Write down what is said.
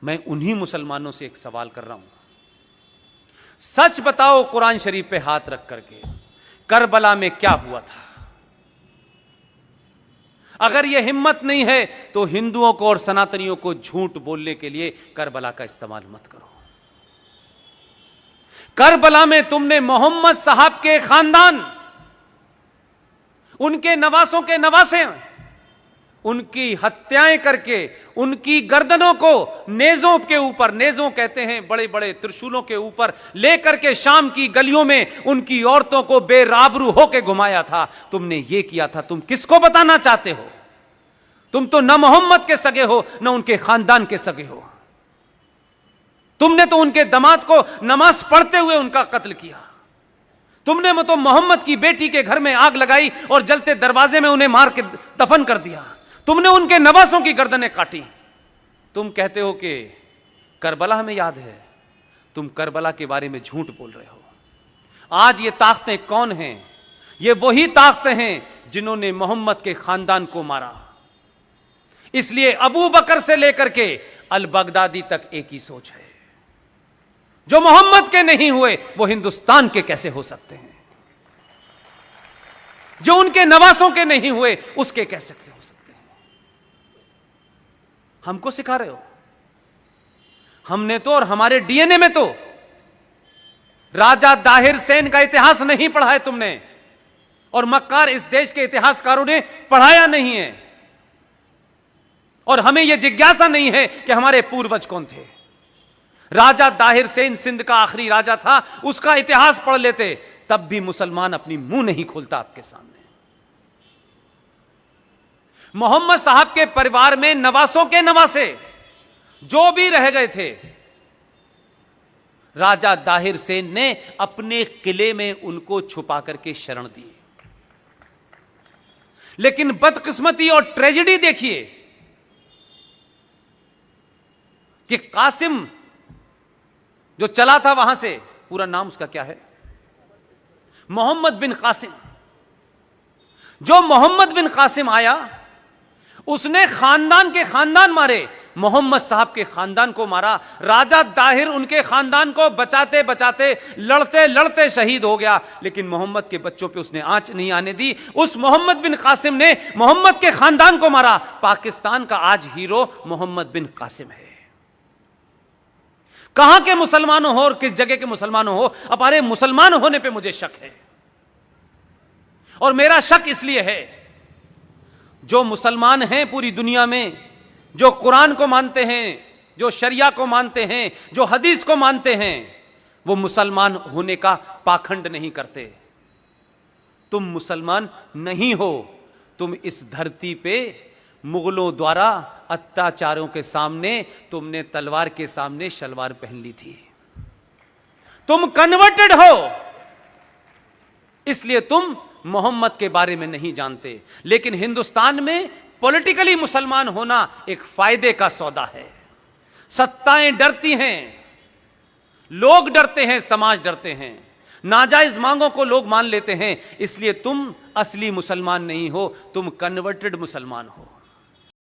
मैं उन्हीं मुसलमानों से एक सवाल कर रहा हूं, सच बताओ कुरान शरीफ पे हाथ रख करके, करबला में क्या हुआ था? अगर यह हिम्मत नहीं है तो हिंदुओं को और सनातनियों को झूठ बोलने के लिए करबला का इस्तेमाल मत करो। करबला में तुमने मोहम्मद साहब के खानदान, उनके नवासों के नवासे, उनकी हत्याएं करके उनकी गर्दनों को नेजों के ऊपर, नेजों कहते हैं बड़े बड़े त्रिशूलों के ऊपर लेकर के शाम की गलियों में उनकी औरतों को बेराबरू होकर घुमाया था। तुमने ये किया था। तुम किसको बताना चाहते हो? तुम तो न मोहम्मद के सगे हो न उनके खानदान के सगे हो। तुमने तो उनके दामाद को नमाज पढ़ते हुए उनका कत्ल किया। तुमने तो मोहम्मद की बेटी के घर में आग लगाई और जलते दरवाजे में उन्हें मार के दफन कर दिया। तुमने उनके नवासों की गर्दनें काटी। तुम कहते हो कि करबला हमें याद है। तुम करबला के बारे में झूठ बोल रहे हो। आज ये ताकतें कौन हैं? ये वही ताकतें हैं जिन्होंने मोहम्मद के खानदान को मारा। इसलिए अबू बकर से लेकर के अल बगदादी तक एक ही सोच है, जो मोहम्मद के नहीं हुए वो हिंदुस्तान के कैसे हो सकते हैं? जो उनके नवासों के नहीं हुए उसके कैसे हो सकते हैं? हमको सिखा रहे हो? हमने तो, और हमारे डीएनए में तो राजा दाहिर सेन का इतिहास नहीं पढ़ा है तुमने, और मक्कार इस देश के इतिहासकारों ने पढ़ाया नहीं है, और हमें यह जिज्ञासा नहीं है कि हमारे पूर्वज कौन थे। राजा दाहिर सेन सिंध का आखिरी राजा था, उसका इतिहास पढ़ लेते तब भी मुसलमान अपनी मुंह नहीं खोलता आपके सामने। मोहम्मद साहब के परिवार में नवासों के नवासे जो भी रह गए थे, राजा दाहिर सेन ने अपने किले में उनको छुपा करके शरण दी। लेकिन बदकिस्मती और ट्रेजेडी देखिए कि कासिम जो चला था वहां से, पूरा नाम उसका क्या है, मोहम्मद बिन कासिम। जो मोहम्मद बिन कासिम आया उसने खानदान के खानदान मारे, मोहम्मद साहब के खानदान को मारा। राजा दाहिर उनके खानदान को बचाते बचाते लड़ते लड़ते शहीद हो गया, लेकिन मोहम्मद के बच्चों पे उसने आंच नहीं आने दी। उस मोहम्मद बिन कासिम ने मोहम्मद के खानदान को मारा। पाकिस्तान का आज हीरो मोहम्मद बिन कासिम है। कहां के मुसलमानों हो और किस जगह के मुसलमानों हो, हमारे मुसलमान होने पे मुझे शक है। और मेरा शक इसलिए है, जो मुसलमान हैं पूरी दुनिया में, जो कुरान को मानते हैं, जो शरिया को मानते हैं, जो हदीस को मानते हैं, वो मुसलमान होने का पाखंड नहीं करते। तुम मुसलमान नहीं हो। तुम इस धरती पे मुगलों द्वारा अत्याचारों के सामने तुमने तलवार के सामने शलवार पहन ली थी। तुम कन्वर्टेड हो, इसलिए तुम मोहम्मद के बारे में नहीं जानते। लेकिन हिंदुस्तान में पॉलिटिकली मुसलमान होना एक फायदे का सौदा है। सत्ताएं डरती हैं, लोग डरते हैं, समाज डरते हैं, नाजायज मांगों को लोग मान लेते हैं। इसलिए तुम असली मुसलमान नहीं हो, तुम कन्वर्टेड मुसलमान हो।